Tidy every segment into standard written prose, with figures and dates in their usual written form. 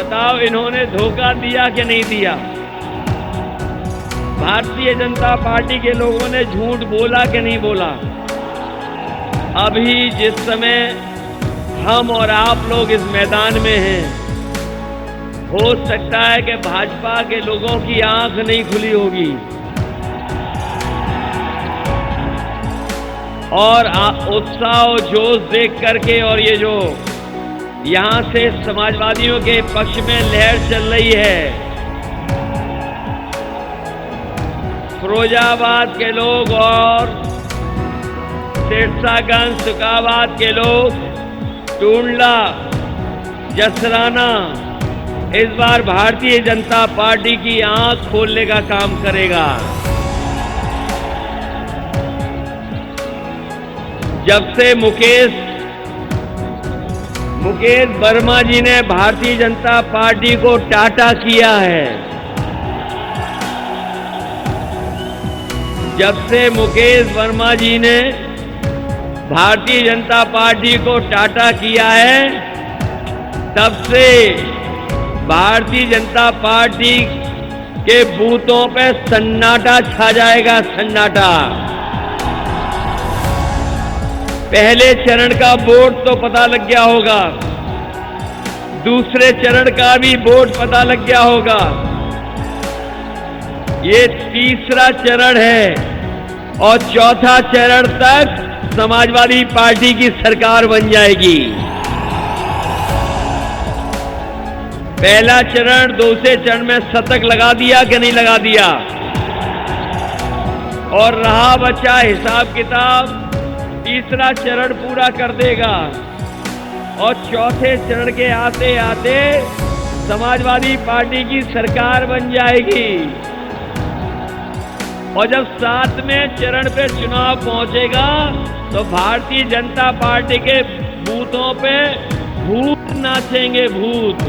बताओ इन्होंने धोखा दिया कि नहीं दिया? भारतीय जनता पार्टी के लोगों ने झूठ बोला कि नहीं बोला? अभी जिस समय हम और आप लोग इस मैदान में हैं, हो सकता है कि भाजपा के लोगों की आंख नहीं खुली होगी और उत्साह और जोश देख करके, और ये जो यहां से समाजवादियों के पक्ष में लहर चल रही है, फिरोजाबाद के लोग और सिरसागंज सुकाबाद के लोग, टूंडला, जसराना इस बार भारतीय जनता पार्टी की आंख खोलने का काम करेगा। जब से मुकेश वर्मा जी ने भारतीय जनता पार्टी को टाटा किया है, जब से मुकेश वर्मा जी ने भारतीय जनता पार्टी को टाटा किया है, तब से भारतीय जनता पार्टी के बूथों पे सन्नाटा छा जाएगा, सन्नाटा। पहले चरण का वोट तो पता लग गया होगा, दूसरे चरण का भी वोट पता लग गया होगा, ये तीसरा चरण है और चौथा चरण तक समाजवादी पार्टी की सरकार बन जाएगी। पहला चरण दूसरे चरण में शतक लगा दिया कि नहीं लगा दिया, और रहा बचा हिसाब किताब, तीसरा चरण पूरा कर देगा और चौथे चरण के आते आते समाजवादी पार्टी की सरकार बन जाएगी। और जब 7वें चरण पे चुनाव पहुंचेगा तो भारतीय जनता पार्टी के बूथों पे भूत नाचेंगे, भूत।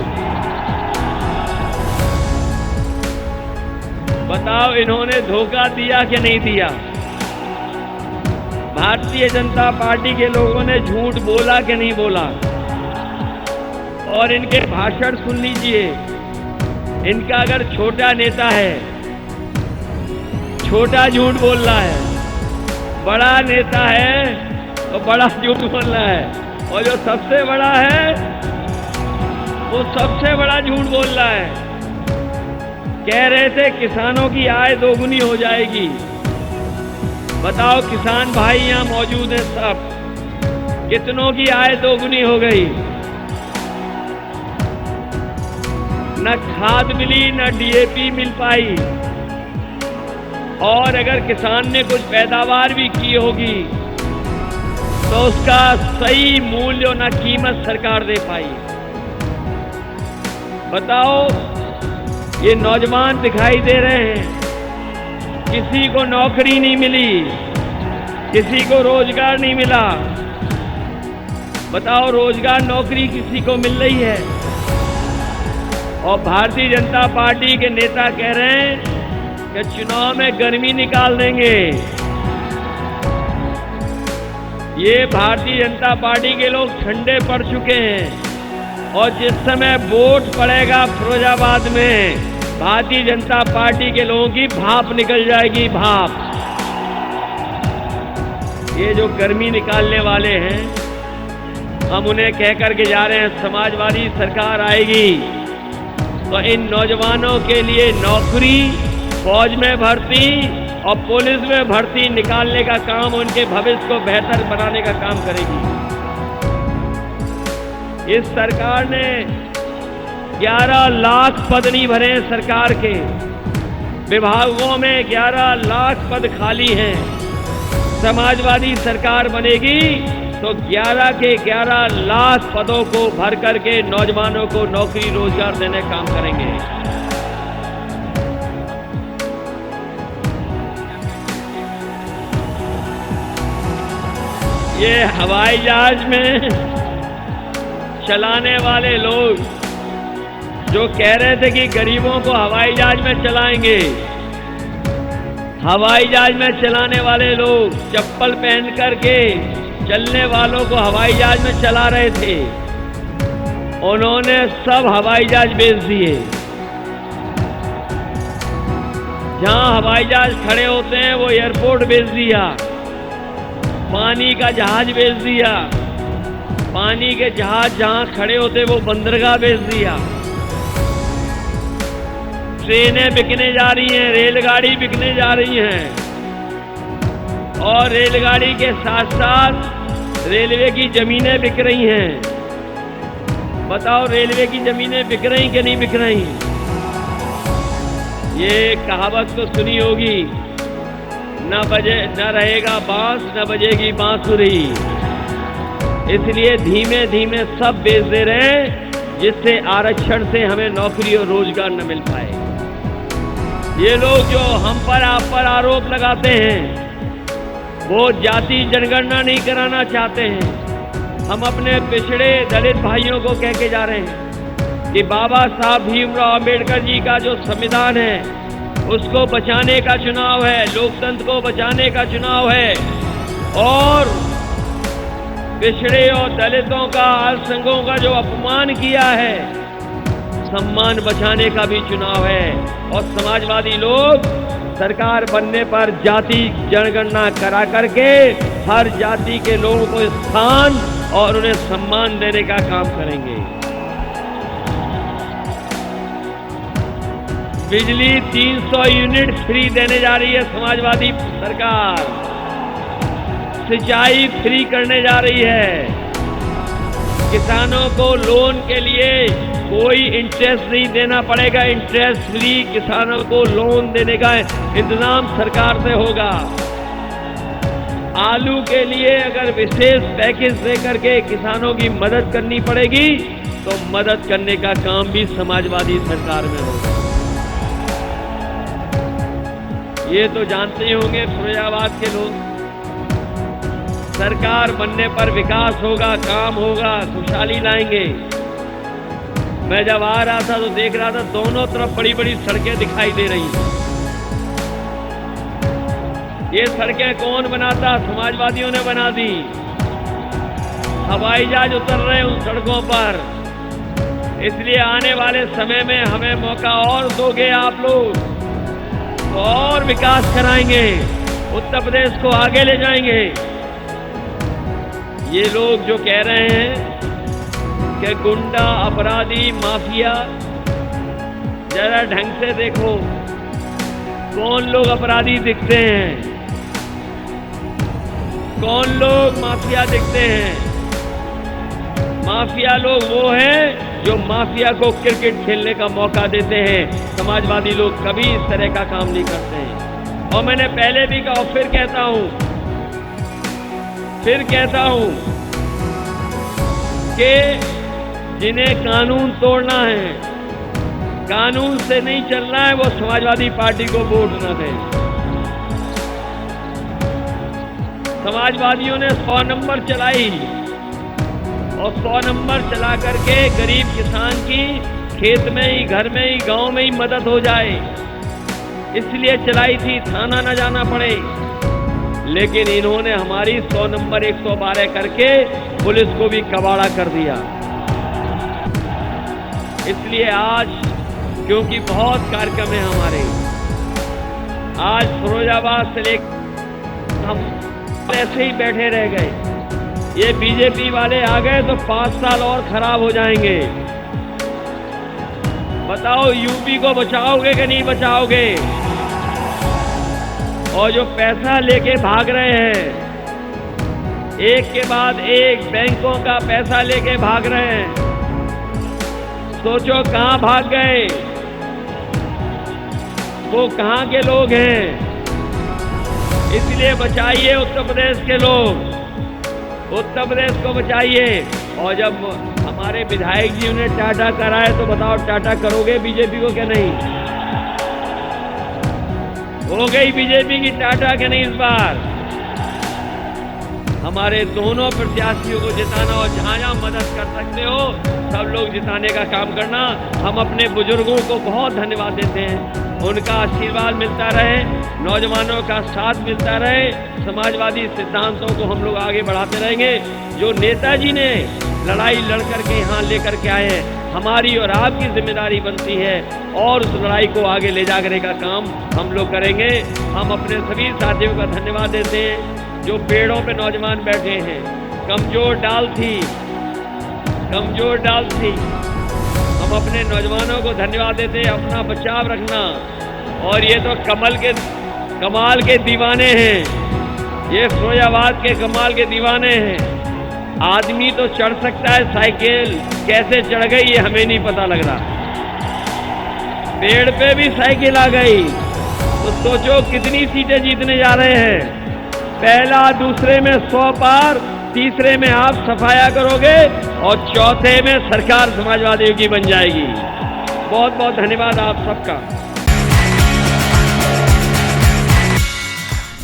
बताओ इन्होंने धोखा दिया कि नहीं दिया? भारतीय जनता पार्टी के लोगों ने झूठ बोला कि नहीं बोला? और इनके भाषण सुन लीजिए। इनका अगर छोटा नेता है, छोटा झूठ बोल रहा है, बड़ा नेता है तो बड़ा झूठ बोल रहा है, और जो सबसे बड़ा है वो सबसे बड़ा झूठ बोल रहा है। कह रहे थे किसानों की आय दोगुनी हो जाएगी। बताओ किसान भाई यहाँ मौजूद हैं सब, कितनों की आय दोगुनी हो गई? न खाद मिली, न डीएपी मिल पाई, और अगर किसान ने कुछ पैदावार भी की होगी तो उसका सही मूल्य और न कीमत सरकार दे पाई। बताओ ये नौजवान दिखाई दे रहे हैं, किसी को नौकरी नहीं मिली, किसी को रोजगार नहीं मिला। बताओ रोजगार नौकरी किसी को मिल रही है? और भारतीय जनता पार्टी के नेता कह रहे हैं कि चुनाव में गर्मी निकाल देंगे। ये भारतीय जनता पार्टी के लोग ठंडे पड़ चुके हैं, और जिस समय वोट पड़ेगा फिरोजाबाद में, भारतीय जनता पार्टी के लोगों की भाप निकल जाएगी, भाप। ये जो गर्मी निकालने वाले हैं, हम उन्हें कह करके जा रहे हैं समाजवादी सरकार आएगी तो इन नौजवानों के लिए नौकरी, फौज में भर्ती और पुलिस में भर्ती निकालने का काम, उनके भविष्य को बेहतर बनाने का काम करेगी। इस सरकार ने 11 लाख पद नहीं भरे हैं, सरकार के विभागों में 11 लाख पद खाली हैं। समाजवादी सरकार बनेगी तो 11 के 11 लाख पदों को भर करके नौजवानों को नौकरी रोजगार देने का काम करेंगे। ये हवाई जहाज में चलाने वाले लोग जो कह रहे थे कि गरीबों को हवाई जहाज में चलाएंगे, हवाई जहाज में चलाने वाले लोग चप्पल पहन करके चलने वालों को हवाई जहाज में चला रहे थे, उन्होंने सब हवाई जहाज बेच दिए। जहां हवाई जहाज खड़े होते हैं वो एयरपोर्ट बेच दिया, पानी का जहाज बेच दिया, पानी के जहाज जहां खड़े होते वो बंदरगाह बेच दिया। ट्रेनें बिकने जा रही हैं, रेलगाड़ी बिकने जा रही हैं, और रेलगाड़ी के साथ साथ रेलवे की जमीनें बिक रही हैं। बताओ, रेलवे की जमीनें बिक रही कि नहीं बिक रही? ये कहावत तो सुनी होगी, न रहेगा बांस न बजेगी बांसुरी। इसलिए धीमे धीमे सब बेच दे रहे हैं, जिससे आरक्षण से हमें नौकरी और रोजगार न मिल पाए। ये लोग जो हम पर आप पर आरोप लगाते हैं, वो जाति जनगणना नहीं कराना चाहते हैं। हम अपने पिछड़े दलित भाइयों को कह के जा रहे हैं कि बाबा साहब भीमराव अंबेडकर जी का जो संविधान है, उसको बचाने का चुनाव है, लोकतंत्र को बचाने का चुनाव है, और पिछड़े और दलितों का, अल्पसंख्यकों का जो अपमान किया है, सम्मान बचाने का भी चुनाव है। और समाजवादी लोग सरकार बनने पर जाति जनगणना करा करके हर जाति के लोगों को स्थान और उन्हें सम्मान देने का काम करेंगे। बिजली 300 यूनिट फ्री देने जा रही है समाजवादी सरकार। सिंचाई फ्री करने जा रही है। किसानों को लोन के लिए कोई इंटरेस्ट नहीं देना पड़ेगा, इंटरेस्ट फ्री किसानों को लोन देने का इंतजाम सरकार से होगा। आलू के लिए अगर विशेष पैकेज दे करके किसानों की मदद करनी पड़ेगी, तो मदद करने का काम भी समाजवादी सरकार में होगा। ये तो जानते ही होंगे फिरोजाबाद के लोग, सरकार बनने पर विकास होगा, काम होगा, खुशहाली लाएंगे। मैं जब आ रहा था तो देख रहा था दोनों तरफ बड़ी बड़ी सड़कें दिखाई दे रही हैं। ये सड़कें कौन बनाता? समाजवादियों ने बना दी। हवाई जहाज उतर रहे हैं उन सड़कों पर। इसलिए आने वाले समय में हमें मौका और दोगे आप लोग, तो और विकास कराएंगे, उत्तर प्रदेश को आगे ले जाएंगे। ये लोग जो कह रहे हैं कि गुंडा, अपराधी, माफिया, जरा ढंग से देखो कौन लोग अपराधी दिखते हैं, कौन लोग माफिया दिखते हैं। माफिया लोग वो हैं जो माफिया को क्रिकेट खेलने का मौका देते हैं। समाजवादी लोग कभी इस तरह का काम नहीं करते हैं। और मैंने पहले भी कहा, फिर कहता हूं कि जिन्हें कानून तोड़ना है, कानून से नहीं चलना है, वो समाजवादी पार्टी को वोट न दें। समाजवादियों ने 100 नंबर चलाई, और 100 नंबर चला करके गरीब किसान की खेत में ही, घर में ही, गांव में ही मदद हो जाए, इसलिए चलाई थी, थाना न जाना पड़े। लेकिन इन्होंने हमारी 100 नंबर 112 करके पुलिस को भी कबाड़ा कर दिया। इसलिए आज, क्योंकि बहुत कार्यक्रम है हमारे, आज फिरोजाबाद से लेकर हम ऐसे ही बैठे रह गए। ये बीजेपी वाले आ गए तो 5 साल और खराब हो जाएंगे। बताओ, यूपी को बचाओगे कि नहीं बचाओगे? और जो पैसा लेके भाग रहे हैं, एक के बाद एक बैंकों का पैसा लेके भाग रहे हैं, सोचो कहां भाग गए? वो कहां के लोग हैं? इसलिए बचाइए उत्तर प्रदेश के लोग, उत्तर प्रदेश को बचाइए। और जब हमारे विधायक जी ने टाटा कराए, तो बताओ टाटा करोगे बीजेपी को क्या नहीं? हो गई बीजेपी की टाटा के नहीं इस बार? हमारे दोनों प्रत्याशियों को जिताना, और जहां जहां मदद कर सकते हो सब लोग जिताने का काम करना। हम अपने बुजुर्गों को बहुत धन्यवाद देते हैं, उनका आशीर्वाद मिलता रहे, नौजवानों का साथ मिलता रहे, समाजवादी सिद्धांतों को हम लोग आगे बढ़ाते रहेंगे। जो नेताजी ने लड़ाई लड़ करके यहाँ लेकर के आए हैं, हमारी और आपकी जिम्मेदारी बनती है और उस लड़ाई को आगे ले जाने का काम हम लोग करेंगे। हम अपने सभी साथियों का धन्यवाद देते हैं जो पेड़ों पे नौजवान बैठे हैं। कमजोर डाल थी, हम अपने नौजवानों को धन्यवाद देते हैं, अपना बचाव रखना। और ये तो कमाल के दीवाने हैं, ये फिरोजाबाद के कमाल के दीवाने हैं। आदमी तो चढ़ सकता है साइकिल, कैसे चढ़ गई ये हमें नहीं पता लग रहा। पेड़ पे भी साइकिल आ गई, तो सोचो कितनी सीटें जीतने जा रहे हैं। पहला दूसरे में 100 पार, तीसरे में आप सफाया करोगे और चौथे में सरकार समाजवादियों की बन जाएगी। बहुत बहुत धन्यवाद आप सबका।